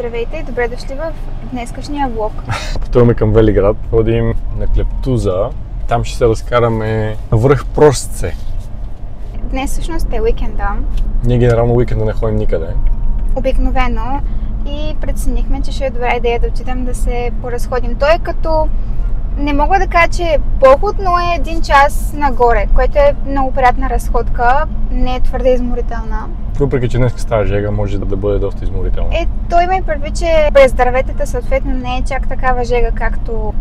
Здравейте и добре дошли в днескашния влог. Пътуваме към Велиград, ходим на Клептуза. Там ще се разкараме на връх Просце. Днес всъщност е уикенда. Ние генерално уикенда не ходим никъде. Обикновено. И преценихме, че ще е добра идея да отидем да се поразходим. Той е като... Не мога да кажа, че е поход, но е 1 час нагоре, което е много приятна разходка. Не е твърде изморителна. Въпреки, че днес става жега, може да бъде доста изморителна. Той има и предвид, че през дърветата съответно не е чак такава жега, както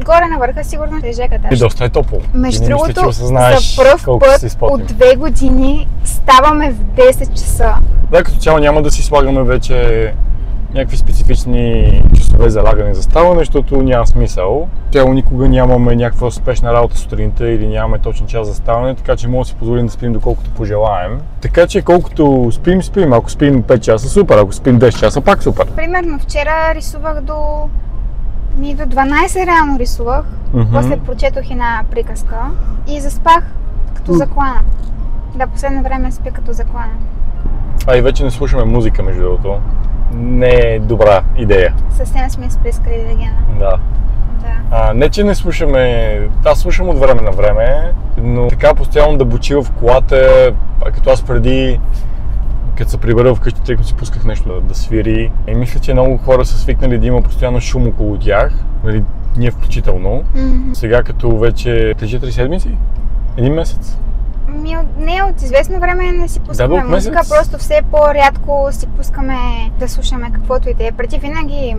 горе на върха сигурно е жегата. И доста е топло. Между другото, за пръв път от 2 години ставаме в 10 часа. Да, като цяло няма да си слагаме вече някакви специфични часове за лягане за ставане, защото няма смисъл. Цяло никога нямаме някаква спешна работа сутринта или нямаме точен час за ставане, така че може да си позволим да спим доколкото пожелаем. Така че колкото спим. Ако спим 5 часа, супер. Ако спим 10 часа, пак супер. Примерно вчера рисувах до 12 реално рисувах. После прочетох една приказка и заспах като заклана. Да, последно време спя като заклана. А и вече не слушаме музика, между другото. Не е добра идея. Съвсем сме изплескали легена. Да. Не, че не слушаме, слушам от време на време, но така постоянно да бучи в колата, като аз преди, като се прибера вкъщи, тъй като си пусках нещо да свири. И мисля, че много хора са свикнали да има постоянно шум около тях, нали, ние включително. Сега като вече 3 седмици, 1 месец. Не, от известно време не си пускаме музика, просто все по-рядко си пускаме да слушаме каквото и да е. Преди винаги,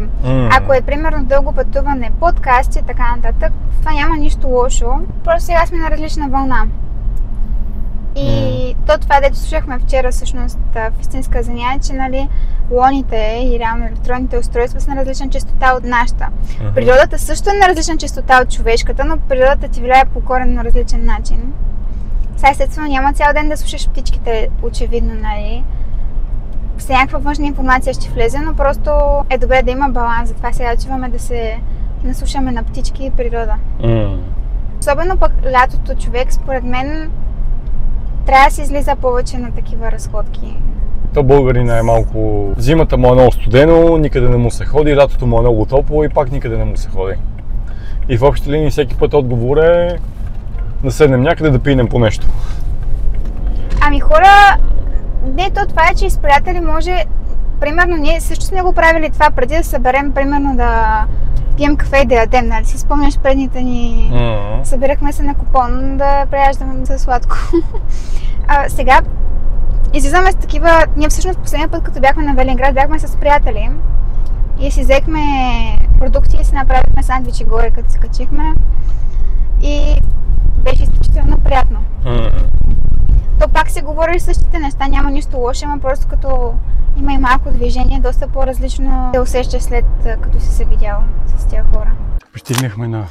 ако е примерно дълго пътуване, подкасти и така нататък, това няма нищо лошо, просто сега сме на различна вълна. И това, дето слушахме вчера всъщност в истинска занятие, че нали, лоните и реално електронните устройства са на различна честота от нашата. Природата също е на различна честота от човешката, но природата ти влияе по коренно различен начин. Сега естествено няма цял ден да слушаш птичките, очевидно, нали. С някаква външна информация ще влезе, но просто е добре да има баланс. Затова сега отиваме да се наслушаме на птички и природа. Особено пък лятото човек, според мен, трябва да се излиза повече на такива разходки. То българина е малко... Зимата му е много студено, никъде не му се ходи, лятото му е много топло и пак никъде не му се ходи. И в общи линии всеки път отговор е да седнем някъде да пинем по нещо. Ами хора, това е, че с приятели може... Примерно ние също сме го правили това преди да съберем, примерно да пием кафе и да ядем, нали си спомняш предните ни... Събирахме се на купон да преяждаме за сладко. Сега излизаме с такива... Ние всъщност последния път, като бяхме на Велинград, бяхме с приятели и си взехме продукти и си направихме сандвичи горе, като се качихме. И беше изключително приятно. То пак се говори същите неща, няма нищо лошо, ама просто като има и малко движение, доста по-различно се усеща след като си се видял с тия хора. Пристигнахме на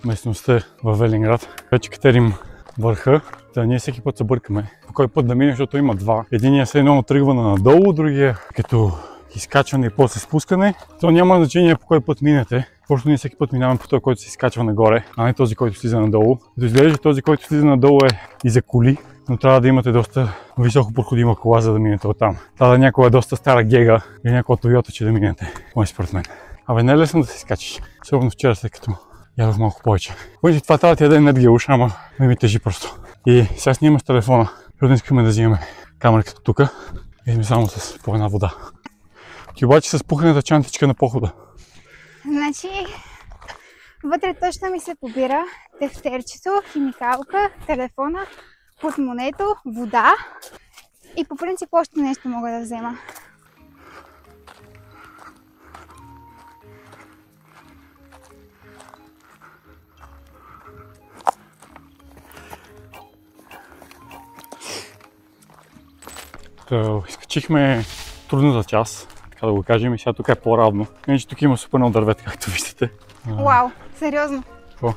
местността в Велинград. Вече катерим върха. Ние всеки път се бъркаме. По кой път да минем, защото има два. Единият е едно тръгване надолу, другия като изкачване и после спускане. То няма значение по кой път минете. Просто ние всеки път минаваме по този, който се изкачва нагоре, а не този, който слиза надолу. Като изглежда, че този, който слиза надолу е и за коли, но трябва да имате доста високо проходима кола, за да минете оттам. Трябва да е някоя доста стара гега или някоя Тойота, че да минете. Мой според мен. Абе, не е лесно да се изкачиш. Особено вчера, след като ядох малко повече. Понеже това трябва да е енергия уж, ама ми тежи просто. И сега снимаме с телефона, защото искаме да взимаме камерата тук и сме само с по една вода. И обаче с пухната чантичка на похода. Значи, вътре точно ми се побира тефтерчето, химикалка, телефона, портмонето, вода и по принцип още нещо мога да взема. Изкачихме трудната част, така да го кажем, и сега тук е по-равно. Иначе тук има супер много дървета, както виждате. Вау, сериозно? Какво?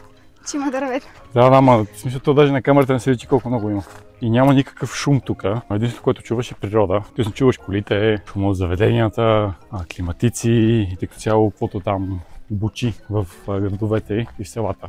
Че има дървета. Да, ама в смисъл даже на камерата не се види колко много има. И няма никакъв шум тук. Единството, което чуваш е природа. Тоест не чуваш колите, шума от заведенията, климатици и като цяло каквото там бучи в градовете и в селата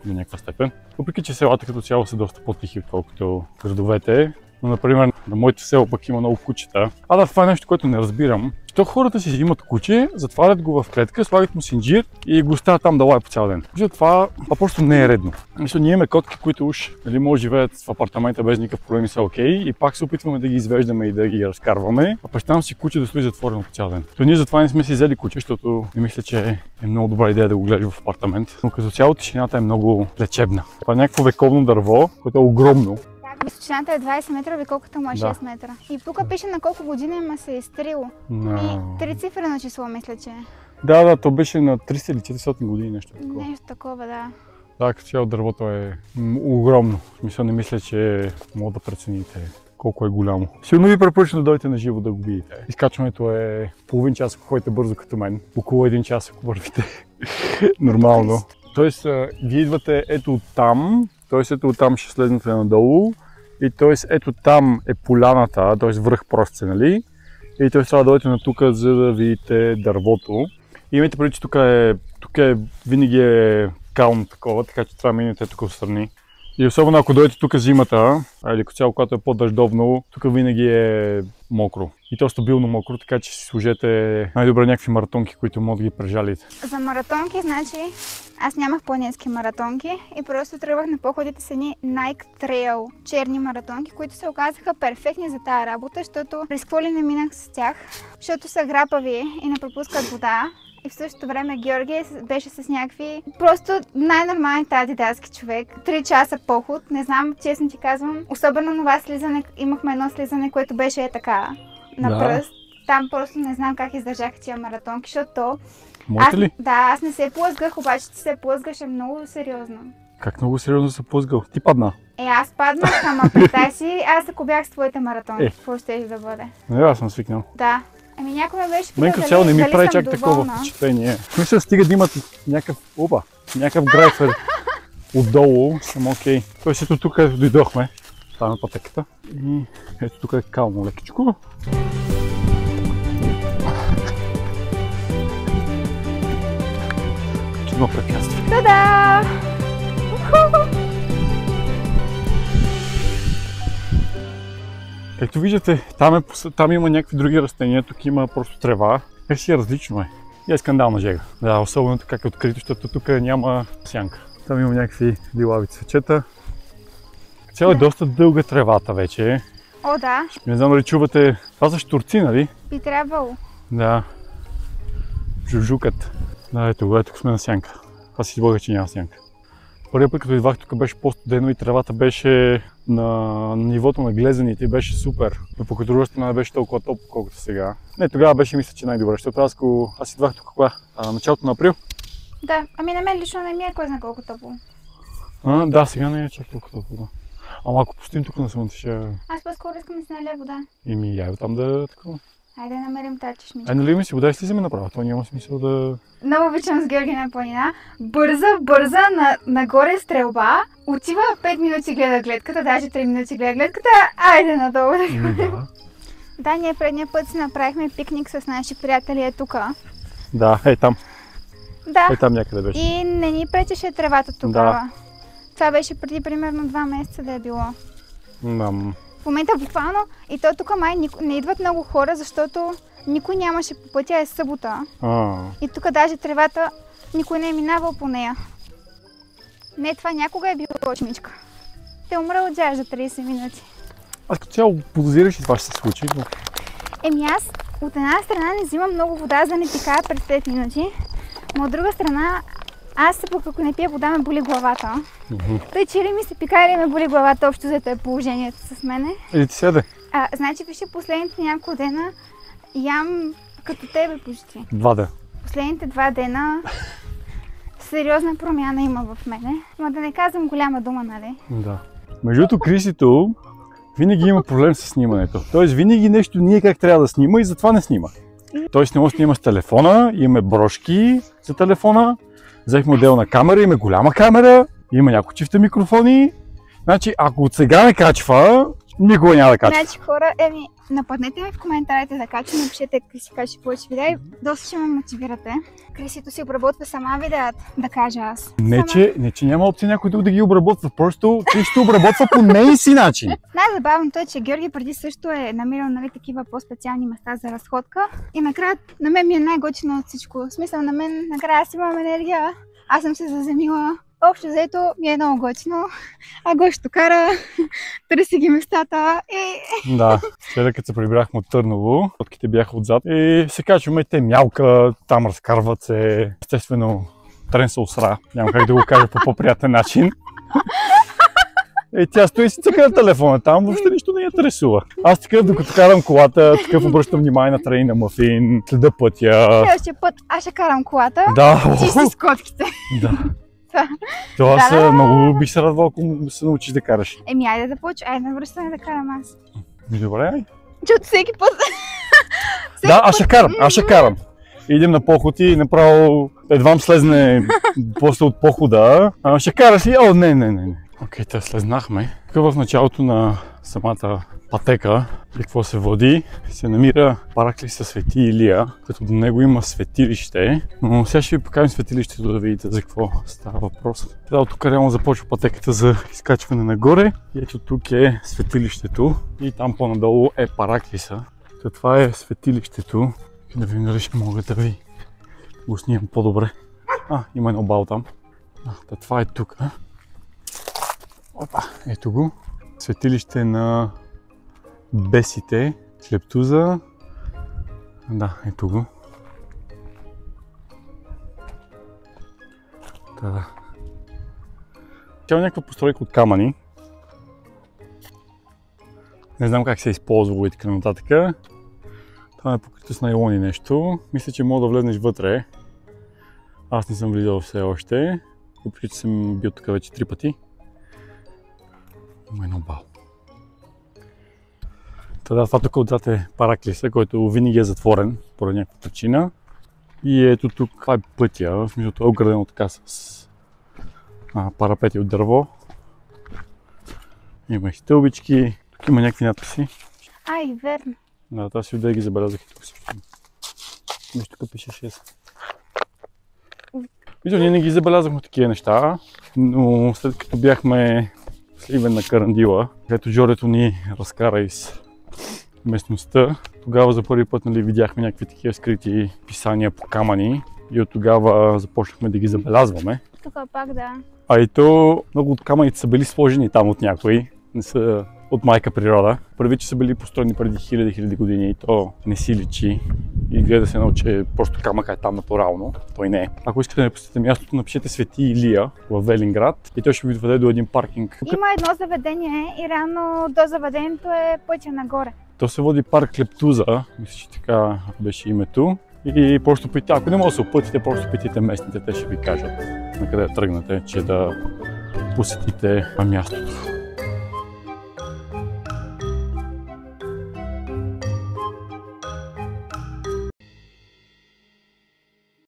до някаква степен. Въпреки че селата като цяло са доста по-тихи, отколкото градовете. Но, например, на моето село пък има много кучета. Това е нещо, което не разбирам. Защо хората си взимат куче, затварят го в клетка, слагат му синджир и го оставят там да лая по цял ден? Това просто не е редно. Ние имаме котки, които уж може живеят в апартамента без никакъв проблем и са окей, и пак се опитваме да ги извеждаме и да ги разкарваме, а представям си куче да стои затворено по цял ден. Ние затова не сме си взели куче, защото не мисля, че е много добра идея да го гледаш в апартамент. Но като цяло тишината е много лечебна. Това е някакво вековно дърво, което е огромно. Височината е 20 метра, високата му е 6 метра. И тук пише на колко години има се изтрило. И 3 цифрено число, мисля, че. Да, то беше на 300 или 400 години, нещо такова. Нещо такова, да. Да, като цяло дървото е огромно. В смисъл, не мисля, че мога да прецените колко е голямо. Силно ви препоръчвам да дойдете на живо да го видите. Изкачването е половин час, ако ходите бързо като мен. Около 1 час, ако вървите нормално. Тоест, вие идвате ето там, ето там ще слезнете надолу. И т.е. ето там е поляната, т.е. връх просто, нали? И т.е. трябва да дойдете на тук, за да видите дървото. И имайте преди, че тук винаги е кално такова, така че трябва да минете тук отстрани. И особено ако дойдете тук зимата, или като цяло, когато е по-дъждовно, тук винаги е мокро. И то стабилно мокро, така че си сложете най-добре някакви маратонки, които могат да ги прежалите. За маратонки, значи, аз нямах планински маратонки и просто тръгвах на походите с едни Nike Trail черни маратонки, които се оказаха перфектни за тази работа, защото през какво ли не минах с тях, защото са грапави и не пропускат вода. И в същото време Георги беше с някакви просто най-нормалните адидатски човек. 3 часа поход, не знам, честно ти казвам. Особено на това слизане, имахме едно слизане, което беше така на пръст. Там просто не знам как издържаха тия маратонки, защото Можете ли? Да, аз не се плъзгах, обаче ти се плъзгаше много сериозно. Как много сериозно се плъзгал? Ти падна? Аз паднах, ама представи си, аз ако бях с твоите маратонки, какво ще да бъде? Не, аз съм свикнал. Да. Ами някой ме беше питал дали, цяло не ми прави чак такова впечатление. В смисъл, стига да имат някакъв грайфер отдолу, съм окей. Тоест ето тук дойдохме, там е пътеката. И ето тук е кално лекичко. Едно препятствие. Та-да! Както виждате, там има някакви други растения, тук има просто трева. Как си е различно е. И е скандална жега. Да, особено как е открито, защото тук няма сянка. Там има някакви лилави цвечета. Цяло е доста дълга тревата вече. О, да. Не знам дали чувате. Това са щурци, нали? Би трябвало. Да. Жужукът. Да, ето, тук сме на сянка. Аз си излагах, че няма сянка. Първият път, като идвах, тук беше по-студено и тревата беше на нивото на глезените и беше супер. Но по друга страна не беше толкова топло, колкото сега. Не, тогава беше, мисля, че най-добре, защото аз идвах тук кога? Началото на април. Да, ами на мен лично не ми е кой знае колко топло. Да, сега не е чак толкова топло, да. Ама ако постоим тук на слънце ще... Аз по-скоро искам да се наля вода. Я там да е такова. Айде да намерим тази чешмичка. Наливаме си вода и слизаме направо, това няма смисъл да... Много обичам с Георги на планина. Бърза, нагоре стрелба. Отива 5 минути гледа гледката, даже 3 минути гледа гледката. Айде надолу да ходим. Да, ние предния път си направихме пикник с наши приятели тука. Да, там. Да. Там някъде беше. И не ни пречеше тревата тогава. Да. Това беше преди примерно 2 месеца да е било. В момента буквално и то тук май не идват много хора, защото никой нямаше по пътя, е събота. И тук даже тревата никой не е минавал по нея. Не, това някога е било чешмичка. Те умра от жажда 30 минути. Аз като цяло подозираш и това ще се случи, но... Аз от една страна не взимам много вода, за да не пикая през 5 минути, но от друга страна аз пък ако не пия вода ме боли главата. Тъй че ли ми се пикае или ме боли главата, общо взето е положението с мене. Или ти седе? Значи вижте, последните няколко дена ям като тебе почти. 2 дена. Последните 2 дена сериозна промяна има в мене. Но да не казвам голяма дума, нали? Да. Между другото, Крисито винаги има проблем с снимането. Тоест винаги нещо ние как трябва да снима и затова не снима. Тоест не може да снима с телефона, имаме брошки за телефона. Взехме отделна камера, има голяма камера, има няколко чифта микрофони. Значи, ако от сега не качва, никога няма да кача. Значи хора, нападнете ми в коментарите да кача, напишете Криси качи повече видеа и доста ще ме мотивирате. Крисито си обработва сама видеята, да кажа аз. Не, че няма опция някой друг да ги обработва, просто ти ще обработва по нейн си начин. Най-забавното е, че Георги преди също е намирал такива по-специални места за разходка и накрая на мен ми е най-готино от всичко. В смисъл на мен накрая аз имам енергия, аз съм се заземила. Общо заето ми е много готино, а Гошто кара, търси ги местата и... Да, вчера като се прибрахме от Търново, котките бяха отзад и се качваме, те мялка, там разкарват се, естествено трен се усра, няма как да го кажа по по-приятен начин. И тя стои си цъка на телефона там, въобще нищо не я интересува. Аз такъв, докато карам колата, такъв обръщам внимание на трени на мафин, следа пътя. Следващия път аз ще карам колата, да, чисти с котките. Да. Това много бих се радвал, ако се научиш да караш. Айде да почва, айде да връщаме да карам аз. Добре, ай. Чуто всеки път. Да, аз ще карам. Идем на поход и направо едвам слезне после от похода. Ще караш ли? О, не. Окей, те слезнахме. Тук в началото на самата пътека, какво се води, се намира Параклиса Свети Илия, като до него има светилище. Но сега ще ви покажем светилището да видите за какво става въпрос. От тук реално започва пътеката за изкачване нагоре. И ето тук е светилището и там по-надолу е Параклиса. Това е светилището. Да ви дали ще мога да ви го снимам по-добре. Има едно бал там. Това е тук. Опа, ето го. Светилище на бесите. Клептуза. Да, ето го. Да. Тя е някаква постройка от камъни. Не знам как се е използвало и така нататък. Това е покрито с найлони нещо. Мисля, че мога да влезнеш вътре. Аз не съм влизал все още. Въпреки, че съм бил тук вече 3 пъти. Има едно бал. Това тук отзад е Параклиса, който винаги е затворен по някаква причина. И ето тук, това е пътя. В смисъл, това е оградено така с парапети от дърво. Има и стълбички. Тук има някакви надписи. Верно. Да, това си да ги забелязах и тук също. Нещо тук пише 6. Виждам, ние не ги забелязахме такива неща, но след като бяхме в Сливен на Карандила, където Жорето ни разкара из местността, тогава за първи път видяхме някакви такива скрити писания по камъни и от тогава започнахме да ги забелязваме. Тук пак да. И то много от камъните са били сложени там от някои, не са от майка природа. Първи, че са били построени преди хиляди години и то не си личи. И гледа се едно, че просто камъка е там натурално. Той не е. Ако искате да посетите мястото, напишете Свети Илия в Велинград и той ще ви доведе до един паркинг. Има едно заведение и реално до заведението е пътя нагоре. То се води парк Клептуза, мисля, че така беше името. И просто питайте, ако не може да се опътите, просто питайте местните, те ще ви кажат на къде тръгнете, че да посетите мястото.